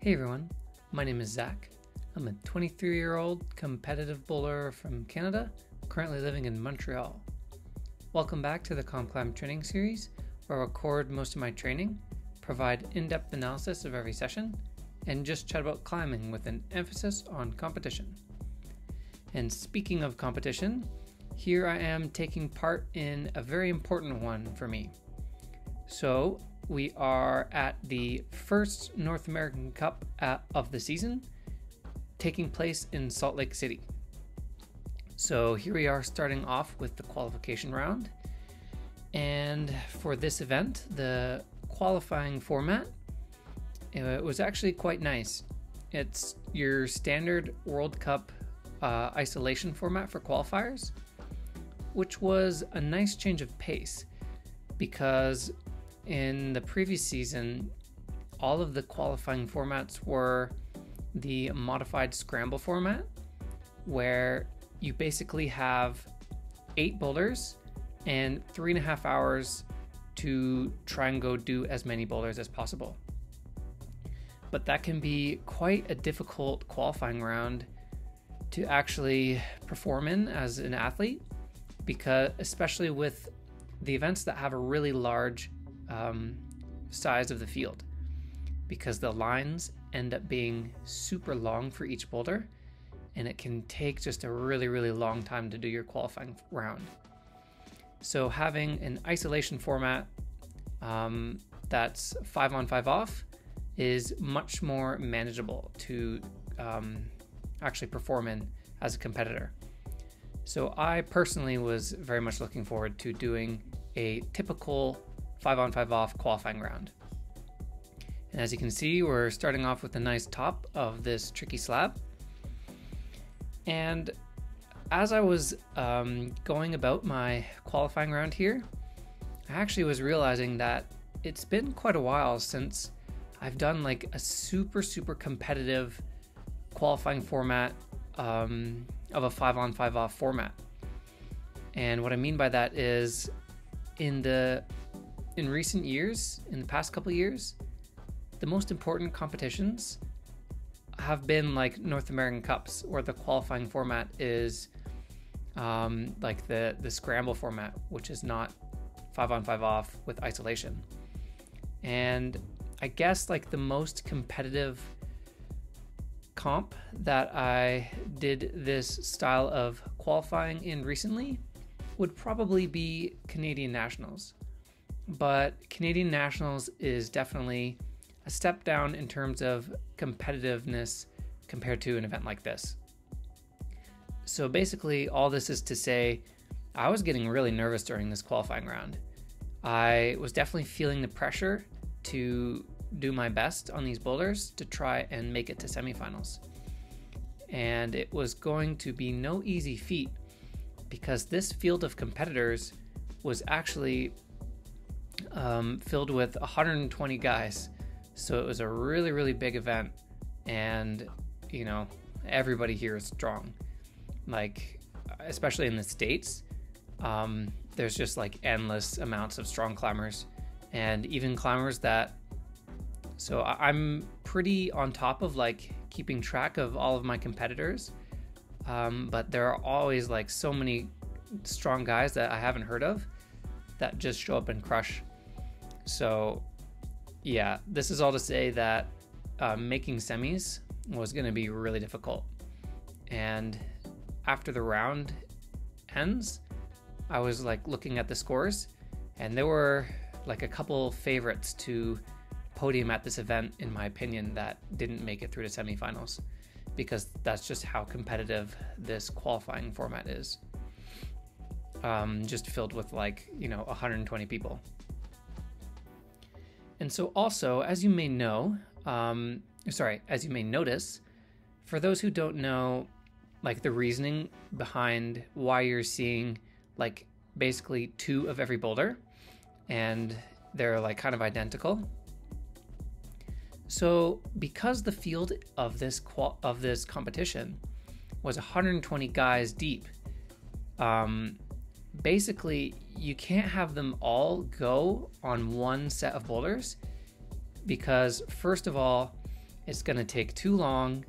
Hey everyone, my name is Zach. I'm a 23-year-old competitive bowler from Canada, currently living in Montreal. Welcome back to the COMPCLIMB training series, where I record most of my training, provide in-depth analysis of every session, and just chat about climbing with an emphasis on competition. And speaking of competition, here I am taking part in a very important one for me. So we are at the first North American Cup of the season, taking place in Salt Lake City. So here we are starting off with the qualification round. And for this event, the qualifying format, it was actually quite nice. It's your standard World Cup isolation format for qualifiers, which was a nice change of pace because in the previous season, all of the qualifying formats were the modified scramble format, where you basically have 8 boulders and 3.5 hours to try and go do as many boulders as possible. But that can be quite a difficult qualifying round to actually perform in as an athlete, because especially with the events that have a really large size of the field, because the lines end up being super long for each boulder, and it can take just a really long time to do your qualifying round. So having an isolation format that's 5 on 5 off is much more manageable to actually perform in as a competitor. So I personally was very much looking forward to doing a typical 5 on 5 off qualifying round. And as you can see, we're starting off with a nice top of this tricky slab. And as I was going about my qualifying round here, I actually was realizing that it's been quite a while since I've done like a super competitive qualifying format of a 5 on 5 off format. And what I mean by that is in recent years, in the past couple of years, the most important competitions have been like North American Cups, where the qualifying format is like the scramble format, which is not 5 on 5 off with isolation. And I guess like the most competitive comp that I did this style of qualifying in recently would probably be Canadian Nationals. But Canadian Nationals is definitely a step down in terms of competitiveness compared to an event like this. So basically all this is to say, I was getting really nervous during this qualifying round. I was definitely feeling the pressure to do my best on these boulders to try and make it to semifinals. And it was going to be no easy feat, because this field of competitors was actually filled with 120 guys. So it was a really big event, and you know, everybody here is strong. Like, especially in the States, there's just like endless amounts of strong climbers, and even climbers that, so I'm pretty on top of like keeping track of all of my competitors, but there are always like so many strong guys that I haven't heard of that just show up and crush. So yeah, this is all to say that making semis was going to be really difficult. And after the round ends, I was like looking at the scores, and there were like a couple favorites to podium at this event, in my opinion, that didn't make it through to semifinals, because that's just how competitive this qualifying format is. Just filled with like, you know, 120 people. And so also, as you may know, as you may notice, for those who don't know, like the reasoning behind why you're seeing like basically 2 of every boulder, and they're like kind of identical. So because the field of this competition was 120 guys deep, basically you can't have them all go on one set of boulders, because first of all, It's going to take too long.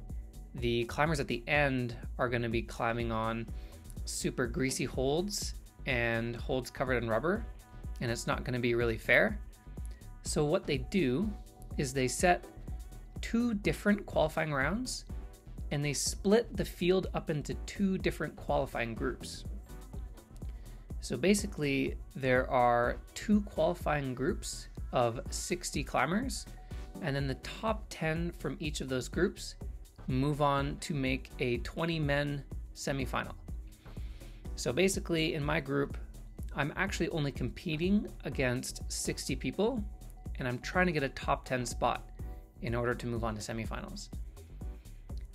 The climbers at the end are going to be climbing on super greasy holds and holds covered in rubber, and it's not going to be really fair. So what they do is they set 2 different qualifying rounds, and they split the field up into 2 different qualifying groups. So basically, there are 2 qualifying groups of 60 climbers, and then the top 10 from each of those groups move on to make a 20-men semifinal. So basically, in my group, I'm actually only competing against 60 people, and I'm trying to get a top 10 spot in order to move on to semifinals.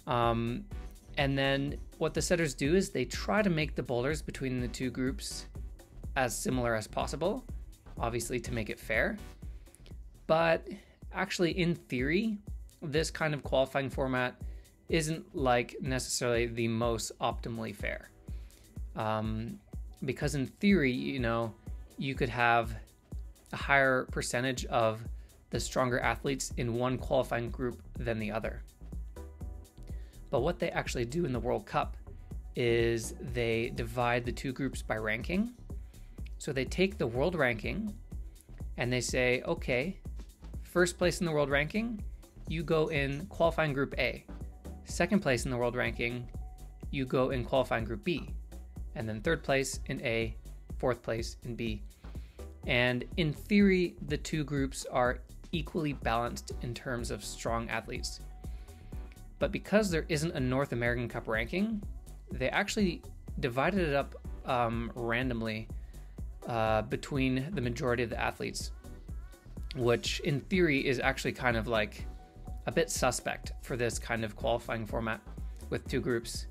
And then what the setters do is they try to make the boulders between the 2 groups as similar as possible, obviously to make it fair. But actually, in theory, this kind of qualifying format isn't like necessarily the most optimally fair. Because in theory, you know, you could have a higher percentage of the stronger athletes in one qualifying group than the other. But what they actually do in the World Cup is they divide the 2 groups by ranking. So they take the world ranking and they say, okay, first place in the world ranking, you go in qualifying group A. Second place in the world ranking, you go in qualifying group B. And then third place in A, fourth place in B. And in theory, the 2 groups are equally balanced in terms of strong athletes. But because there isn't a North American Cup ranking, they actually divided it up randomly between the majority of the athletes, which in theory is actually kind of like a bit suspect for this kind of qualifying format with 2 groups.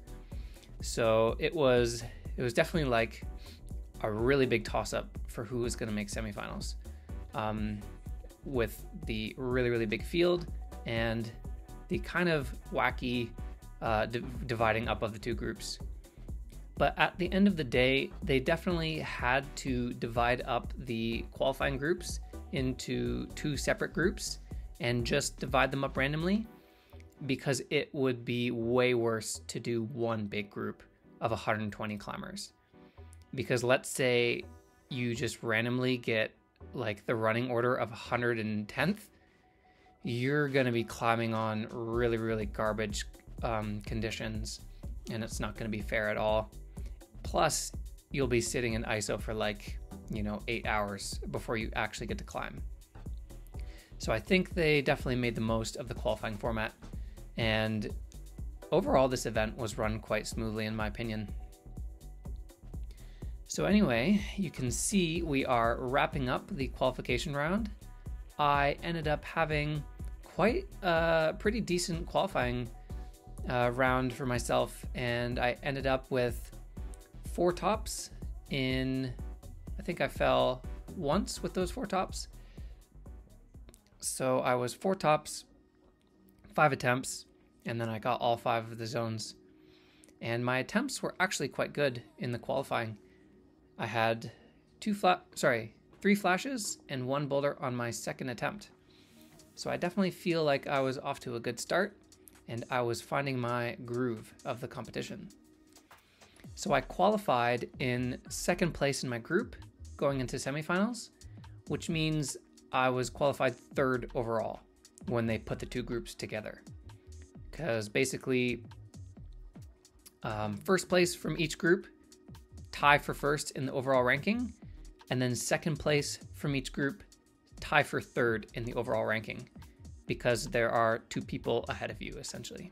So it was definitely like a really big toss-up for who was going to make semifinals, with the really big field and the kind of wacky dividing up of the 2 groups. But at the end of the day, they definitely had to divide up the qualifying groups into 2 separate groups and just divide them up randomly, because it would be way worse to do one big group of 120 climbers. Because let's say you just randomly get like the running order of 110th, you're going to be climbing on really garbage conditions, and it's not going to be fair at all. Plus, you'll be sitting in ISO for like, 8 hours before you actually get to climb. So I think they definitely made the most of the qualifying format, and overall this event was run quite smoothly in my opinion. So anyway, you can see we are wrapping up the qualification round. I ended up having quite a pretty decent qualifying round for myself, and I ended up with 4 tops in, I think I fell once with those 4 tops. So I was 4 tops, 5 attempts, and then I got all 5 of the zones. And my attempts were actually quite good in the qualifying. I had 3 flashes and 1 boulder on my second attempt. So I definitely feel like I was off to a good start, and I was finding my groove of the competition. So I qualified in 2nd place in my group going into semifinals, which means I was qualified 3rd overall when they put the 2 groups together. Because basically, 1st place from each group tie for 1st in the overall ranking, and then 2nd place from each group tie for 3rd in the overall ranking, because there are 2 people ahead of you essentially.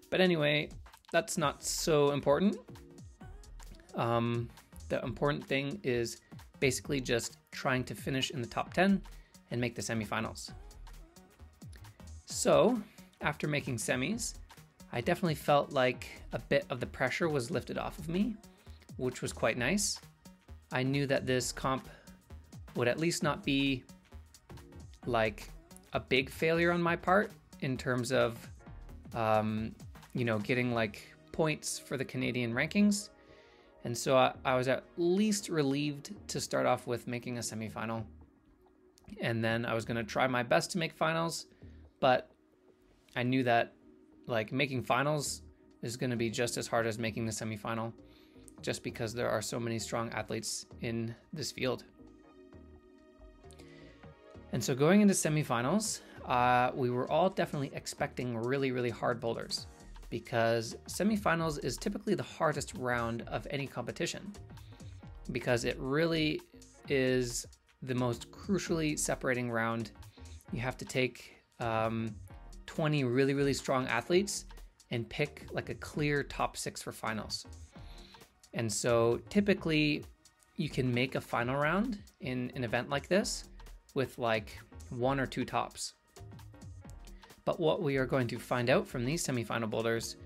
But anyway, that's not so important. The important thing is basically just trying to finish in the top 10 and make the semifinals. So after making semis, I definitely felt like a bit of the pressure was lifted off of me, which was quite nice. I knew that this comp would at least not be like a big failure on my part in terms of, getting like points for the Canadian rankings. And so I was at least relieved to start off with making a semifinal. And then I was going to try my best to make finals, but I knew that like making finals is going to be just as hard as making the semifinal, just because there are so many strong athletes in this field. And so going into semifinals, we were all definitely expecting really, really hard boulders, because semifinals is typically the hardest round of any competition, because it really is the most crucially separating round. You have to take 20 really, really strong athletes and pick like a clear top 6 for finals. And so typically you can make a final round in an event like this with like 1 or 2 tops. But what we are going to find out from these semifinal boulders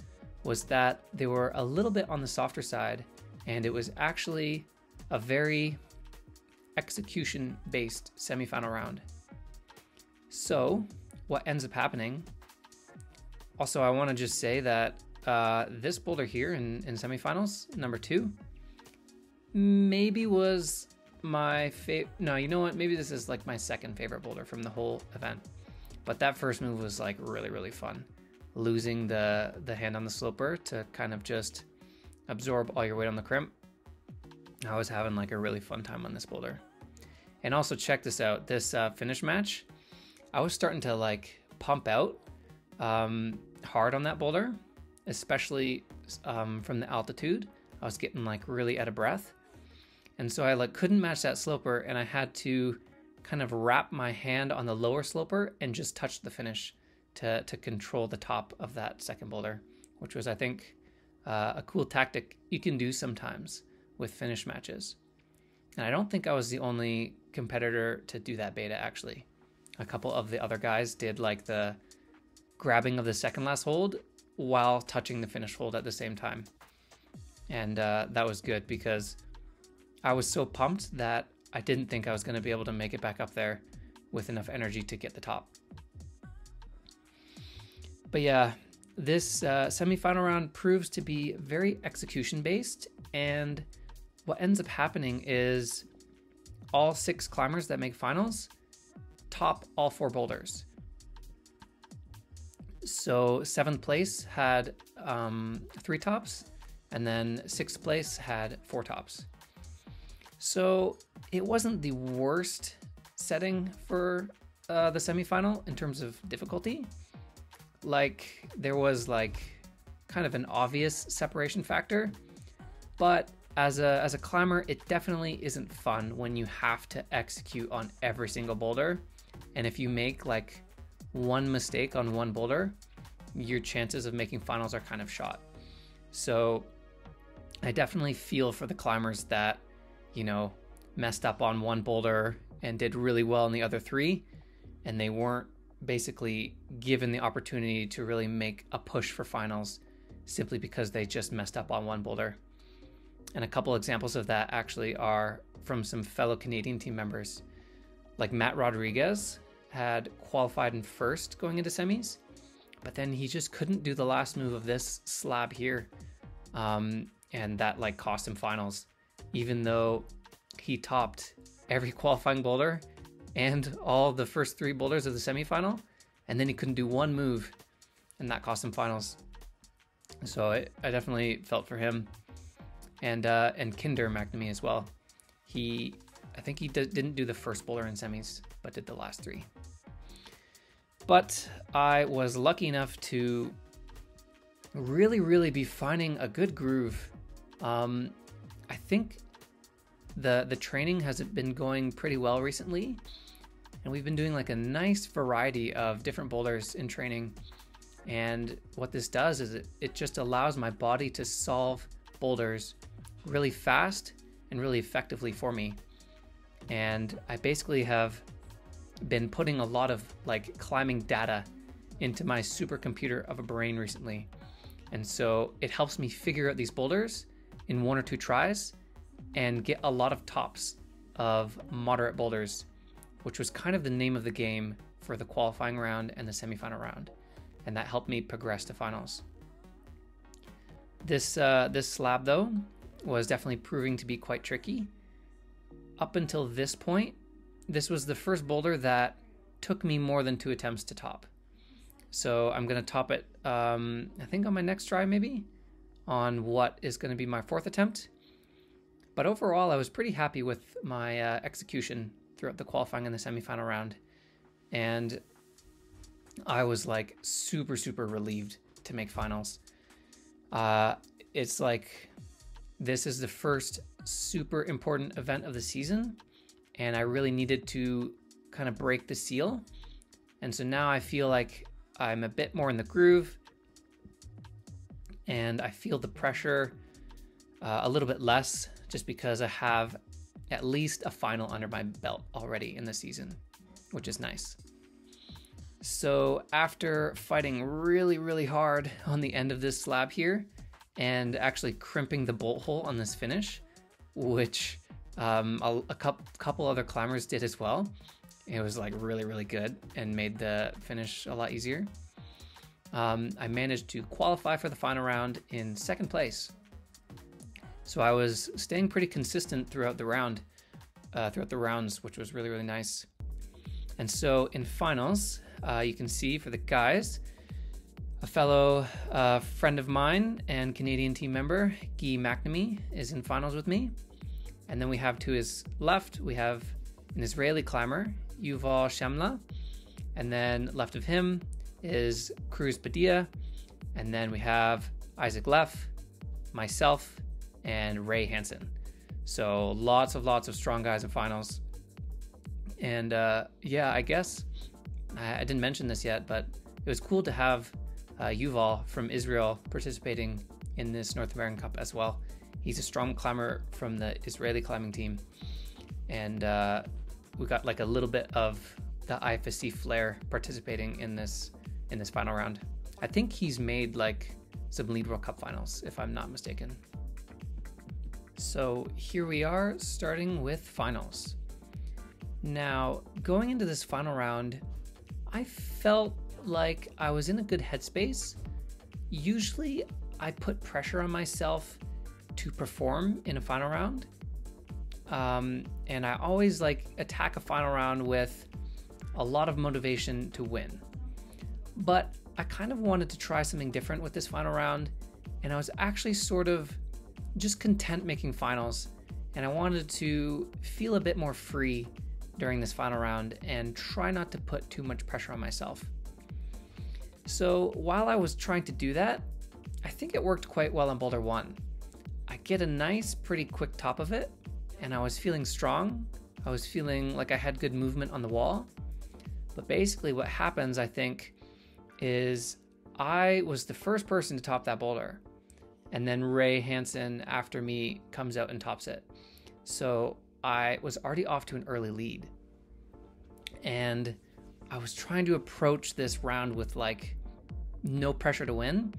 was that they were a little bit on the softer side, and it was actually a very execution-based semifinal round. So what ends up happening, also I want to just say that this boulder here in semifinals, number 2, maybe was my favorite. No, you know what? Maybe this is like my second favorite boulder from the whole event. But that first move was like really, really fun. Losing the hand on the sloper to kind of just absorb all your weight on the crimp. I was having like a really fun time on this boulder. And also check this out. This finish match, I was starting to like pump out hard on that boulder, especially from the altitude. I was getting like really out of breath. And so I like couldn't match that sloper, and I had to kind of wrap my hand on the lower sloper and just touch the finish to control the top of that second boulder, which was, I think, a cool tactic you can do sometimes with finish matches. And I don't think I was the only competitor to do that beta, actually. A couple of the other guys did like the grabbing of the second last hold while touching the finish hold at the same time. And that was good, because I was so pumped that I didn't think I was going to be able to make it back up there with enough energy to get the top. But yeah, this semifinal round proves to be very execution based, and what ends up happening is all 6 climbers that make finals top all 4 boulders. So 7th place had 3 tops, and then 6th place had 4 tops. So it wasn't the worst setting for the semifinal in terms of difficulty. Like, there was like kind of an obvious separation factor, but as a climber, it definitely isn't fun when you have to execute on every single boulder. And if you make like one mistake on one boulder, your chances of making finals are kind of shot. So I definitely feel for the climbers that, you know, messed up on one boulder and did really well in the other 3, and they weren't basically given the opportunity to really make a push for finals simply because they just messed up on one boulder. And a couple examples of that actually are from some fellow Canadian team members. Like Matt Rodriguez had qualified in first going into semis, but then he just couldn't do the last move of this slab here. And that like cost him finals, even though he topped every qualifying boulder and all the first 3 boulders of the semifinal, and then he couldn't do one move, and that cost him finals. So I definitely felt for him. And Kinder McNamee as well. I think he didn't do the first boulder in semis, but did the last 3. But I was lucky enough to really, really be finding a good groove. I think the training has been going pretty well recently, and we've been doing like a nice variety of different boulders in training. And what this does is it just allows my body to solve boulders really fast and really effectively for me. And I basically have been putting a lot of like climbing data into my supercomputer of a brain recently. And so it helps me figure out these boulders in 1 or 2 tries and get a lot of tops of moderate boulders, which was kind of the name of the game for the qualifying round and the semifinal round. And that helped me progress to finals. This slab though was definitely proving to be quite tricky. Up until this point, this was the first boulder that took me more than 2 attempts to top. So I'm going to top it, I think on my next try maybe, on what is going to be my 4th attempt. But overall, I was pretty happy with my execution throughout the qualifying and the semifinal round. And I was like super, super relieved to make finals. It's like this is the first super important event of the season, and I really needed to kind of break the seal. And so now I feel like I'm a bit more in the groove, and I feel the pressure a little bit less, just because I have at least a final under my belt already in the season, which is nice. So after fighting really, really hard on the end of this slab here, and actually crimping the bolt hole on this finish, which a couple other climbers did as well, it was like really, really good and made the finish a lot easier. I managed to qualify for the final round in 2nd place. So I was staying pretty consistent throughout the rounds, which was really, really nice. And so in finals, you can see for the guys, a fellow friend of mine and Canadian team member, Guy McNamee, is in finals with me. And then we have to his left, we have an Israeli climber, Yuval Shemla. And then left of him is Cruz Padilla. And then we have Isaac Leff, myself, and Ray Hansen. So lots of strong guys in finals. And yeah, I guess I didn't mention this yet, but it was cool to have Yuval from Israel participating in this North American Cup as well. He's a strong climber from the Israeli climbing team, and we got like a little bit of the IFSC flair participating in this final round. I think he's made like some Lead World Cup finals, if I'm not mistaken. So here we are, starting with finals. Now, going into this final round, I felt like I was in a good headspace. Usually, I put pressure on myself to perform in a final round. And I always like attack a final round with a lot of motivation to win. But I kind of wanted to try something different with this final round, and I was actually sort of just content making finals, and I wanted to feel a bit more free during this final round and try not to put too much pressure on myself. So while I was trying to do that, I think it worked quite well on Boulder 1. I get a nice, pretty quick top of it, and I was feeling strong. I was feeling like I had good movement on the wall. But basically what happens, I think, is I was the first person to top that boulder, and then Ray Hansen after me comes out and tops it. So I was already off to an early lead, and I was trying to approach this round with like no pressure to win.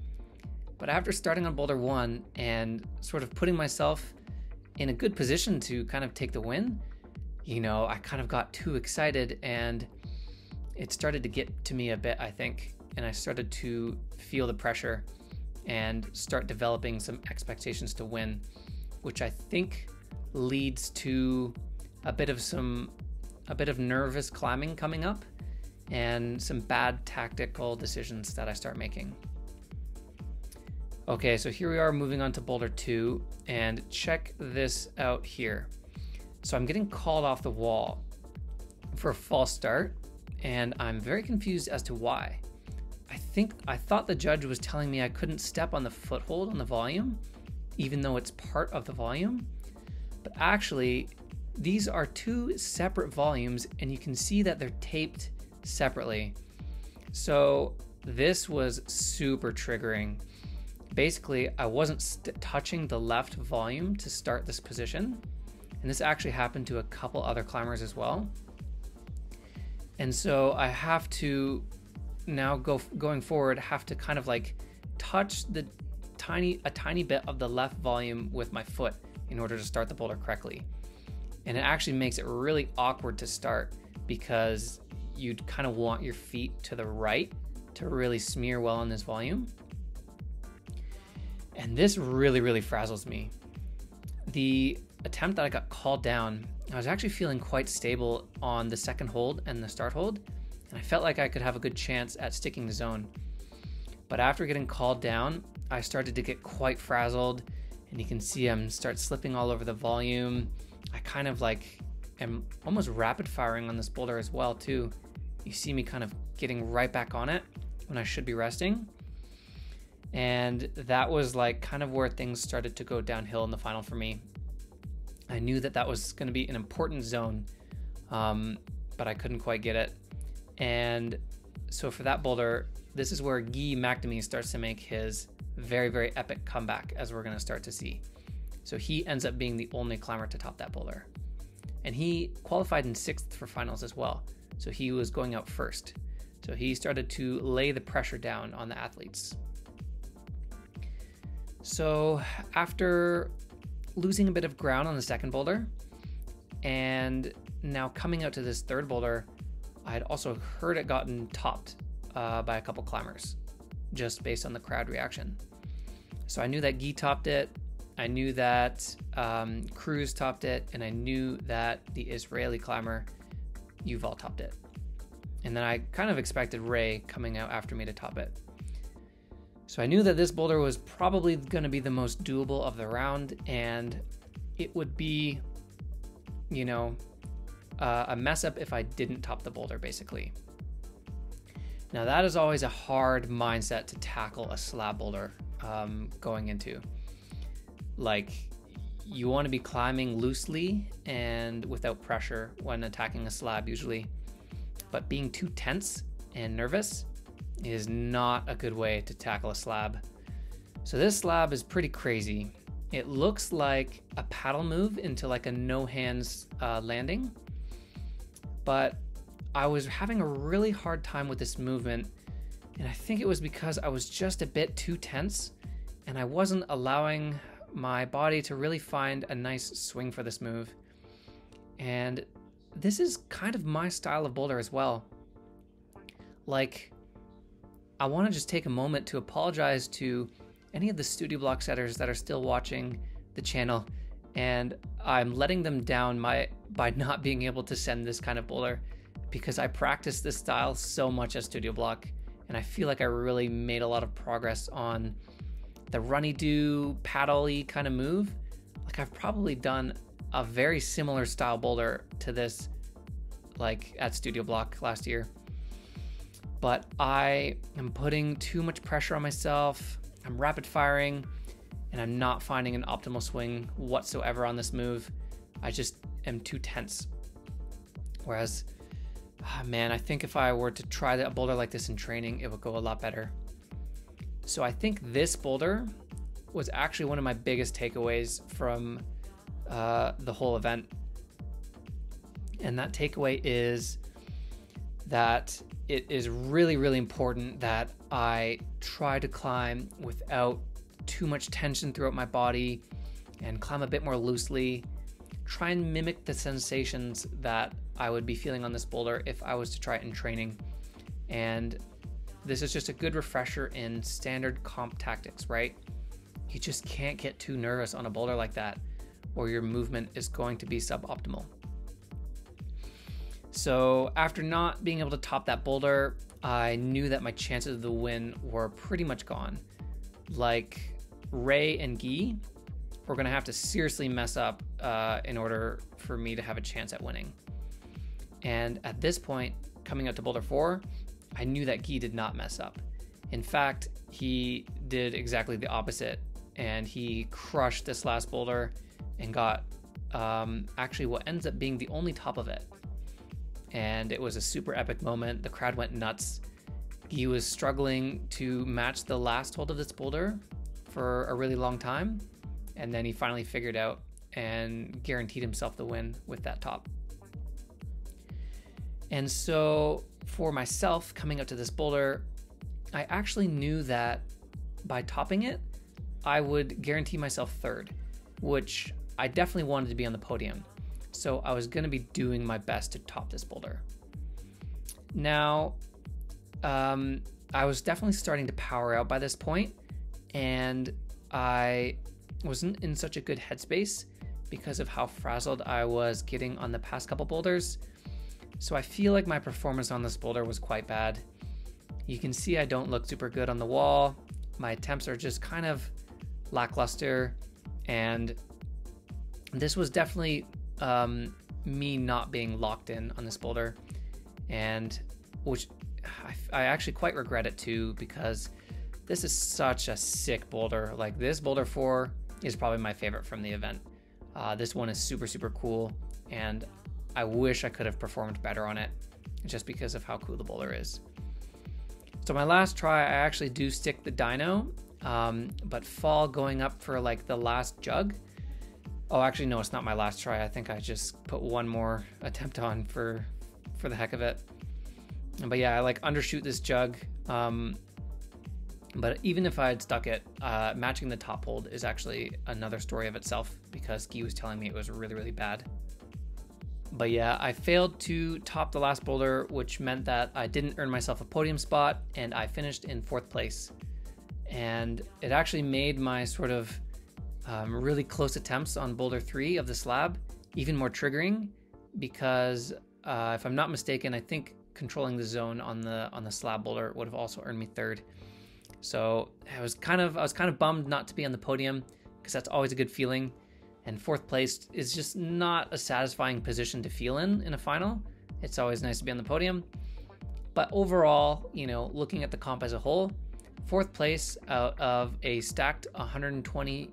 But after starting on Boulder 1 and sort of putting myself in a good position to kind of take the win, you know, I kind of got too excited and it started to get to me a bit, I think. And I started to feel the pressure and start developing some expectations to win, which I think leads to a bit of nervous climbing coming up and some bad tactical decisions that I start making. Okay, so here we are moving on to Boulder 2, and check this out here. So I'm getting called off the wall for a false start, and I'm very confused as to why. I thought the judge was telling me I couldn't step on the foothold on the volume, even though it's part of the volume. But actually, these are two separate volumes, and you can see that they're taped separately. So this was super triggering. Basically, I wasn't touching the left volume to start this position, and this actually happened to a couple other climbers as well. And so I have to now going forward have to kind of like touch a tiny bit of the left volume with my foot in order to start the boulder correctly. And it actually makes it really awkward to start because you'd kind of want your feet to the right to really smear well on this volume. And this really, really frazzles me. The attempt that I got called down, I was actually feeling quite stable on the second hold and the start hold. and I felt like I could have a good chance at sticking the zone. But after getting called down, I started to get quite frazzled, and you can see I'm start slipping all over the volume. I kind of like am almost rapid firing on this boulder as well too. You see me kind of getting right back on it when I should be resting. And that was like kind of where things started to go downhill in the final for me. I knew that that was going to be an important zone, but I couldn't quite get it. And so for that boulder, this is where Guy McNamee starts to make his very, very epic comeback, as we're going to start to see. So he ends up being the only climber to top that boulder. And he qualified in 6th for finals as well. So he was going out first. So he started to lay the pressure down on the athletes. So after losing a bit of ground on the second boulder, and now coming out to this third boulder, I had also heard it gotten topped by a couple climbers, just based on the crowd reaction. So I knew that Guy topped it, I knew that Cruz topped it, and I knew that the Israeli climber Yuval topped it. And then I kind of expected Ray coming out after me to top it. So I knew that this boulder was probably going to be the most doable of the round, and it would be, you know, a mess up if I didn't top the boulder, basically. Now that is always a hard mindset to tackle a slab boulder going into. Like, you want to be climbing loosely and without pressure when attacking a slab usually, but being too tense and nervous is not a good way to tackle a slab. So this slab is pretty crazy. It looks like a paddle move into like a no hands landing, but I was having a really hard time with this movement, and I think it was because I was just a bit too tense and I wasn't allowing my body to really find a nice swing for this move. And this is kind of my style of boulder as well. Like, I want to just take a moment to apologize to any of the studio block setters that are still watching the channel, and I'm letting them down by not being able to send this kind of boulder, because I practiced this style so much at studio block, and I feel like I really made a lot of progress on the runny-do, paddle-y kind of move. Like, I've probably done a very similar style boulder to this, like at studio block last year. But I am putting too much pressure on myself. I'm rapid firing, and I'm not finding an optimal swing whatsoever on this move. I just am too tense. Whereas, man, I think if I were to try a boulder like this in training, it would go a lot better. So I think this boulder was actually one of my biggest takeaways from the whole event. And that takeaway is that it is really, really important that I try to climb without too much tension throughout my body and climb a bit more loosely. Try and mimic the sensations that I would be feeling on this boulder if I was to try it in training. And this is just a good refresher in standard comp tactics, right? You just can't get too nervous on a boulder like that, or your movement is going to be suboptimal. So after not being able to top that boulder, I knew that my chances of the win were pretty much gone. Like, Ray and Guy were gonna have to seriously mess up in order for me to have a chance at winning. And at this point, coming out to boulder 4, I knew that Guy did not mess up. In fact, he did exactly the opposite, and he crushed this last boulder and got actually what ends up being the only top of it. And it was a super epic moment. The crowd went nuts. Guy was struggling to match the last hold of this boulder for a really long time, and then he finally figured out and guaranteed himself the win with that top. And so for myself, coming up to this boulder, I actually knew that by topping it, I would guarantee myself third, which I definitely wanted to be on the podium. So I was going to be doing my best to top this boulder. Now, I was definitely starting to power out by this point, and I wasn't in such a good headspace because of how frazzled I was getting on the past couple boulders. So I feel like my performance on this boulder was quite bad. You can see I don't look super good on the wall. My attempts are just kind of lackluster, and this was definitely me not being locked in on this boulder, and which I actually quite regret it too, because this is such a sick boulder. Like, this boulder 4 is probably my favorite from the event. This one is super, super cool, and I wish I could have performed better on it just because of how cool the boulder is. So my last try, I actually do stick the dyno, but fall going up for like the last jug. Oh, actually, no, it's not my last try. I think I just put one more attempt on for the heck of it. But yeah, I like undershoot this jug. But even if I had stuck it, matching the top hold is actually another story of itself, because Guy was telling me it was really, really bad. But yeah, I failed to top the last boulder, which meant that I didn't earn myself a podium spot, and I finished in 4th place. And it actually made my sort of really close attempts on boulder 3 of the slab even more triggering, because if I'm not mistaken, I think controlling the zone on the slab boulder would have also earned me 3rd. So I was kind of bummed not to be on the podium, because that's always a good feeling. And 4th place is just not a satisfying position to feel in a final. It's always nice to be on the podium. But overall, you know, looking at the comp as a whole, 4th place out of a stacked 120,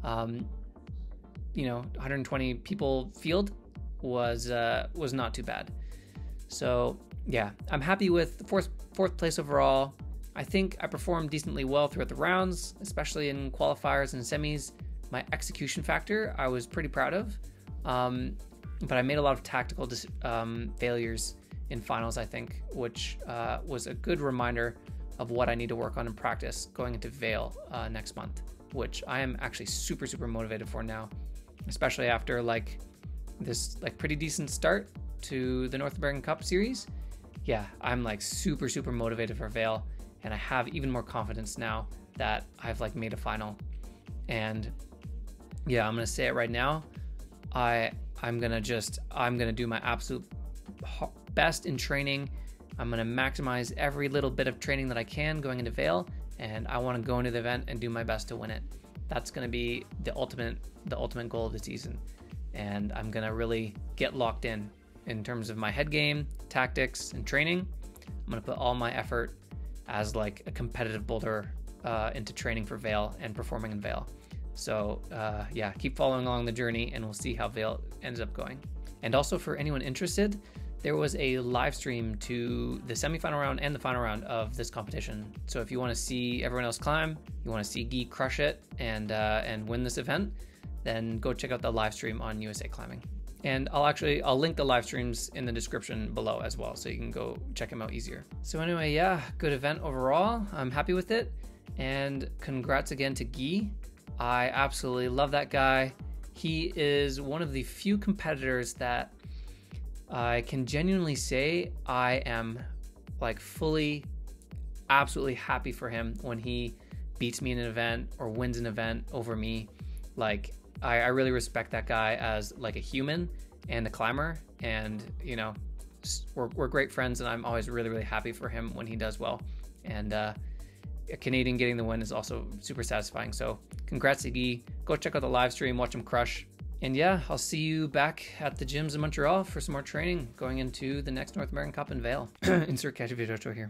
120 people field was not too bad. So yeah, I'm happy with fourth place overall. I think I performed decently well throughout the rounds, especially in qualifiers and semis. My execution factor, I was pretty proud of, but I made a lot of tactical failures in finals, I think, which was a good reminder of what I need to work on in practice going into Vail next month, which I am actually super, super motivated for now, especially after like this pretty decent start to the North American Cup series. Yeah, I'm like super, super motivated for Vail, and I have even more confidence now that I've like made a final. And yeah, I'm gonna say it right now. I'm gonna do my absolute best in training. I'm gonna maximize every little bit of training that I can going into Vail, and I want to go into the event and do my best to win it. That's gonna be the ultimate goal of the season, and I'm gonna really get locked in terms of my head game, tactics, and training. I'm gonna put all my effort as like a competitive boulder into training for Vail and performing in Vail. So yeah, keep following along the journey, and we'll see how Vail ends up going. And also, for anyone interested, there was a live stream to the semifinal round and the final round of this competition. So if you want to see everyone else climb, you want to see Guy crush it and win this event, then go check out the live stream on USA Climbing. And I'll link the live streams in the description below as well, so you can go check them out easier. So anyway, yeah, good event overall. I'm happy with it, and congrats again to Guy. I absolutely love that guy. He is one of the few competitors that I can genuinely say I am like fully, absolutely happy for him when he beats me in an event or wins an event over me. Like, I really respect that guy as like a human and a climber, and you know, we're great friends, and I'm always really, really happy for him when he does well. And a Canadian getting the win is also super satisfying. So congrats to Guy. Go check out the live stream, watch him crush. And yeah, I'll see you back at the gyms in Montreal for some more training going into the next North American Cup in Vail. Insert catch video here.